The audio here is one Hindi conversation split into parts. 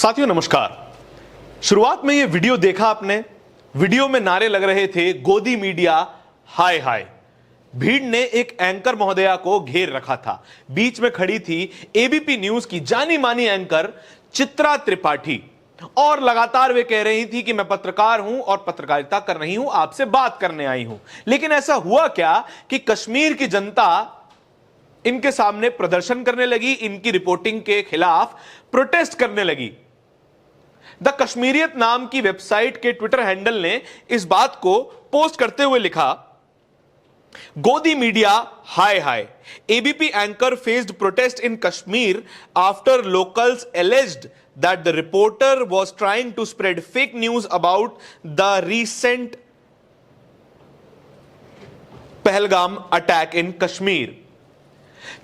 साथियों नमस्कार। शुरुआत में ये वीडियो देखा आपने। वीडियो में नारे लग रहे थे गोदी मीडिया हाय हाय। भीड़ ने एक एंकर महोदया को घेर रखा था। बीच में खड़ी थी एबीपी न्यूज की जानी मानी एंकर चित्रा त्रिपाठी और लगातार वे कह रही थी कि मैं पत्रकार हूं और पत्रकारिता कर रही हूं, आपसे बात करने आई हूं। लेकिन ऐसा हुआ क्या कि कश्मीर की जनता इनके सामने प्रदर्शन करने लगी, इनकी रिपोर्टिंग के खिलाफ प्रोटेस्ट करने लगी। द कश्मीरियत नाम की वेबसाइट के ट्विटर हैंडल ने इस बात को पोस्ट करते हुए लिखा, गोदी मीडिया हाय हाय, ABP anchor faced protest in Kashmir after locals alleged that the reporter was trying to spread fake news about the recent Pahalgam attack in Kashmir.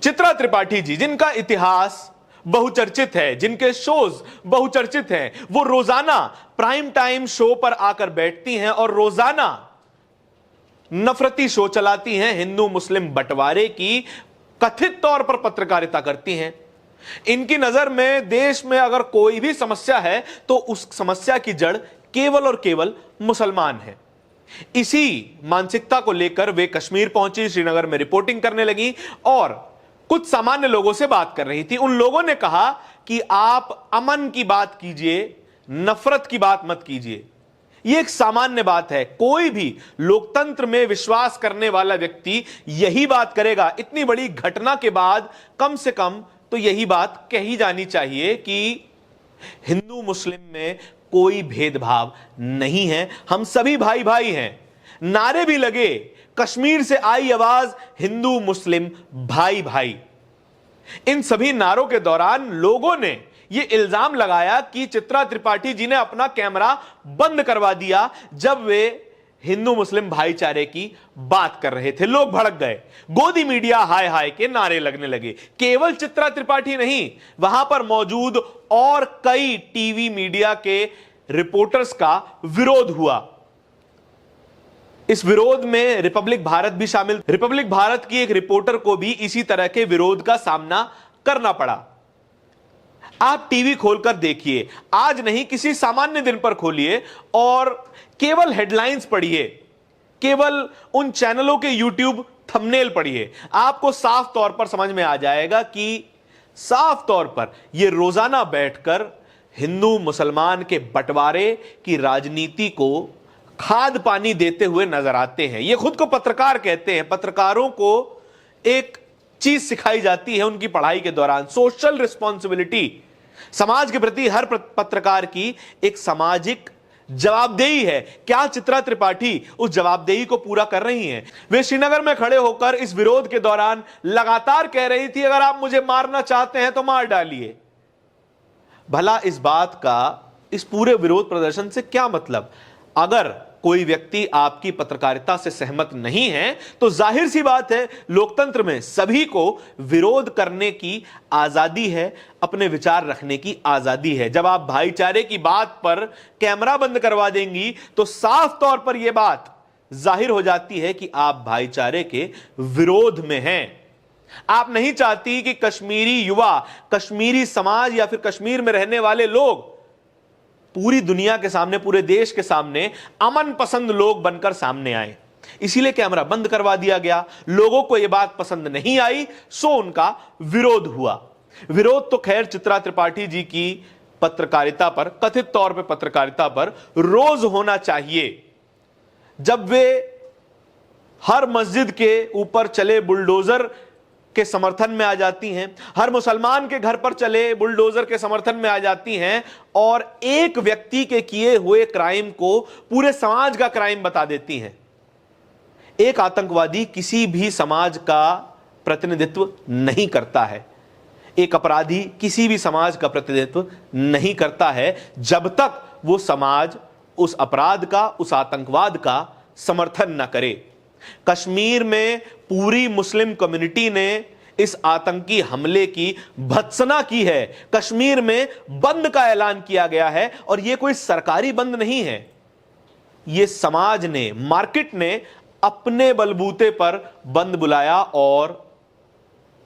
Chitra Tripathi ji, जिनका इतिहास बहुचर्चित है, जिनके शोज बहुचर्चित हैं, वो रोजाना प्राइम टाइम शो पर आकर बैठती हैं और रोजाना नफरती शो चलाती हैं, हिंदू मुस्लिम बंटवारे की कथित तौर पर पत्रकारिता करती हैं। इनकी नजर में देश में अगर कोई भी समस्या है तो उस समस्या की जड़ केवल और केवल मुसलमान है। इसी मानसिकता को लेकर वे कश्मीर पहुंची, श्रीनगर में रिपोर्टिंग करने लगी और कुछ सामान्य लोगों से बात कर रही थी। उन लोगों ने कहा कि आप अमन की बात कीजिए, नफरत की बात मत कीजिए। यह एक सामान्य बात है, कोई भी लोकतंत्र में विश्वास करने वाला व्यक्ति यही बात करेगा। इतनी बड़ी घटना के बाद कम से कम तो यही बात कही जानी चाहिए कि हिंदू मुस्लिम में कोई भेदभाव नहीं है, हम सभी भाई भाई हैं। नारे भी लगे, कश्मीर से आई आवाज हिंदू मुस्लिम भाई भाई। इन सभी नारों के दौरान लोगों ने यह इल्जाम लगाया कि चित्रा त्रिपाठी जी ने अपना कैमरा बंद करवा दिया जब वे हिंदू मुस्लिम भाईचारे की बात कर रहे थे। लोग भड़क गए, गोदी मीडिया हाय हाय के नारे लगने लगे। केवल चित्रा त्रिपाठी नहीं, वहां पर मौजूद और कई टीवी मीडिया के रिपोर्टर्स का विरोध हुआ। इस विरोध में रिपब्लिक भारत भी शामिल। रिपब्लिक भारत की एक रिपोर्टर को भी इसी तरह के विरोध का सामना करना पड़ा। आप टीवी खोलकर देखिए, आज नहीं किसी सामान्य दिन पर खोलिए और केवल हेडलाइंस पढ़िए, केवल उन चैनलों के यूट्यूब थंबनेल पढ़िए, आपको साफ तौर पर समझ में आ जाएगा कि साफ तौर पर यह रोजाना बैठकर हिंदू मुसलमान के बंटवारे की राजनीति को खाद पानी देते हुए नजर आते हैं। ये खुद को पत्रकार कहते हैं। पत्रकारों को एक चीज सिखाई जाती है उनकी पढ़ाई के दौरान, सोशल रिस्पॉन्सिबिलिटी। समाज के प्रति हर पत्रकार की एक सामाजिक जवाबदेही है। क्या चित्रा त्रिपाठी उस जवाबदेही को पूरा कर रही हैं? वे श्रीनगर में खड़े होकर इस विरोध के दौरान लगातार कह रही थी, अगर आप मुझे मारना चाहते हैं तो मार डालिए। भला इस बात का, इस पूरे विरोध प्रदर्शन से क्या मतलब? अगर कोई व्यक्ति आपकी पत्रकारिता से सहमत नहीं है तो जाहिर सी बात है, लोकतंत्र में सभी को विरोध करने की आजादी है, अपने विचार रखने की आजादी है। जब आप भाईचारे की बात पर कैमरा बंद करवा देंगी तो साफ तौर पर यह बात जाहिर हो जाती है कि आप भाईचारे के विरोध में हैं। आप नहीं चाहती कि कश्मीरी युवा, कश्मीरी समाज या फिर कश्मीर में रहने वाले लोग पूरी दुनिया के सामने, पूरे देश के सामने अमन पसंद लोग बनकर सामने आए। इसीलिए कैमरा बंद करवा दिया गया। लोगों को यह बात पसंद नहीं आई, सो उनका विरोध हुआ। विरोध तो खैर चित्रा त्रिपाठी जी की पत्रकारिता पर, कथित तौर पर पत्रकारिता पर रोज होना चाहिए। जब वे हर मस्जिद के ऊपर चले बुलडोजर के समर्थन में आ जाती हैं, हर मुसलमान के घर पर चले बुलडोजर के समर्थन में आ जाती हैं और एक व्यक्ति के किए हुए क्राइम को पूरे समाज का क्राइम बता देती हैं। एक आतंकवादी किसी भी समाज का प्रतिनिधित्व नहीं करता है, एक अपराधी किसी भी समाज का प्रतिनिधित्व नहीं करता है जब तक वो समाज उस अपराध का, उस आतंकवाद का समर्थन न करे। कश्मीर में पूरी मुस्लिम कम्युनिटी ने इस आतंकी हमले की भत्सना की है। कश्मीर में बंद का ऐलान किया गया है और यह कोई सरकारी बंद नहीं है, यह समाज ने, मार्केट ने अपने बलबूते पर बंद बुलाया और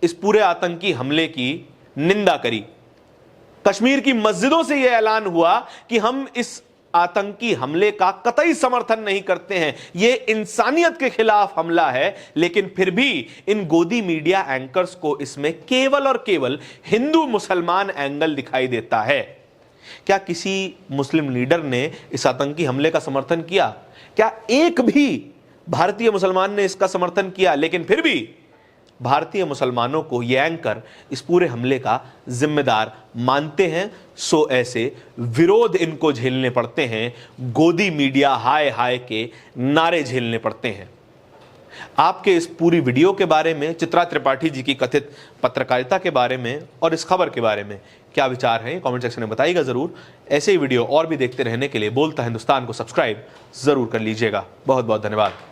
इस पूरे आतंकी हमले की निंदा करी। कश्मीर की मस्जिदों से यह ऐलान हुआ कि हम इस आतंकी हमले का कतई समर्थन नहीं करते हैं, यह इंसानियत के खिलाफ हमला है। लेकिन फिर भी इन गोदी मीडिया एंकर्स को इसमें केवल और केवल हिंदू मुसलमान एंगल दिखाई देता है। क्या किसी मुस्लिम लीडर ने इस आतंकी हमले का समर्थन किया? क्या एक भी भारतीय मुसलमान ने इसका समर्थन किया? लेकिन फिर भी भारतीय मुसलमानों को ये एंकर इस पूरे हमले का जिम्मेदार मानते हैं। सो ऐसे विरोध इनको झेलने पड़ते हैं, गोदी मीडिया हाय हाय के नारे झेलने पड़ते हैं। आपके इस पूरी वीडियो के बारे में, चित्रा त्रिपाठी जी की कथित पत्रकारिता के बारे में और इस खबर के बारे में क्या विचार हैं, कमेंट सेक्शन में बताइएगा जरूर। ऐसे ही वीडियो और भी देखते रहने के लिए बोलता हिंदुस्तान को सब्सक्राइब जरूर कर लीजिएगा। बहुत बहुत धन्यवाद।